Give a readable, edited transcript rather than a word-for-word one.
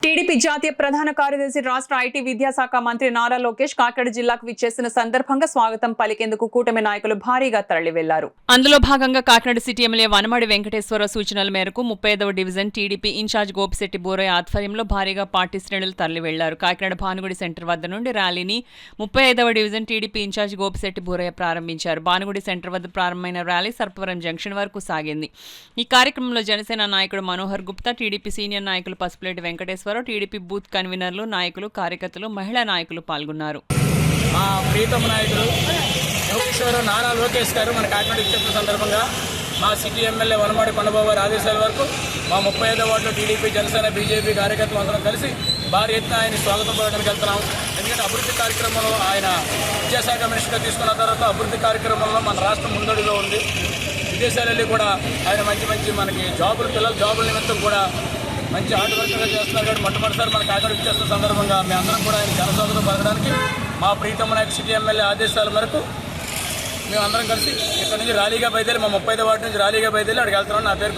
TDP జాతీయ ప్రధాన కార్యదర్శి రాష్ట్ర ఐటీ విద్యాశాఖ మంత్రి నారా లోకేష్ కాకినాడ జిల్లాకు విచ్చేసిన సందర్భంగా స్వాగతం పలికేందుకు కూటమి నాయకులు భారీగా తరలి వెళ్లారు. అందులో భాగంగా కాకినాడ సిటీ ఎమ్మెల్యే వనమాడి వెంకటేశ్వరరావు సూచనల మేరకు 35వ division TDP incharge Gopisetti Borayya ఆధ్వర్యంలో భారీగా పార్టీ శ్రేణులు తరలి వెళ్లారు. కాకినాడ భానుగుడి సెంటర్ వద్ద నుండి ర్యాలీని 35వ division TDP incharge Gopisetti Boraiah ప్రారంభించారు. భానుగుడి సెంటర్ వద్ద ప్రారంభమైన ర్యాలీ సర్పవరం జంక్షన్ వరకు సాగింది. ఈ కార్యక్రమంలో జనసేన నాయకుడు మనోహర్ గుప్తా, టీడీపీ సీనియర్ నాయకులు పసుపులేటి వెంకటేశ్వర, టీడీపీ బూత్ కన్వీనర్లు, నాయకులు, కార్యకర్తలు, మహిళా నాయకులు పాల్గొన్నారు. మా ప్రీతమ నాయకులు యోగేశ్వరరావు నారా లోకేష్ గారు మన కాకినాడ ఇచ్చిన సందర్భంగా మా సిటీ ఎమ్మెల్యే వనమాడి కొండబాబు గారి ఆదేశాల వరకు మా 35వ వార్డులో టీడీపీ, జనసేన, బీజేపీ కార్యకర్తలు అందరం కలిసి భారీ ఎత్తున ఆయన స్వాగతం పలకడానికి వెళ్తున్నాం. ఎందుకంటే అభివృద్ధి కార్యక్రమంలో ఆయన విద్యాశాఖ మినిస్టర్గా తీసుకున్న తర్వాత అభివృద్ధి కార్యక్రమంలో మన రాష్ట్రం ముందడుగులో ఉంది. విదేశాలలో కూడా ఆయన మంచి మనకి పిల్లల జాబుల నిమిత్తం కూడా మంచి హార్డ్ వర్క్గా చేస్తున్నారు. కాబట్టి మొట్టమొదటిసారి మన కాకినాడ ఇచ్చేస్తున్న సందర్భంగా మీ అందరం కూడా ఆయన జనస్వాగతం పలకడానికి మా ప్రీతమ నాయకు సిటీ ఎమ్మెల్యే ఆదేశాల మేరకు మేము అందరం కలిసి ఇక్కడ నుంచి ర్యాలీగా బయలుదేరి మా 35వ వార్డు నుంచి ర్యాలీగా బయలుదేరి అక్కడికి వెళ్తున్నాం. నా పేరు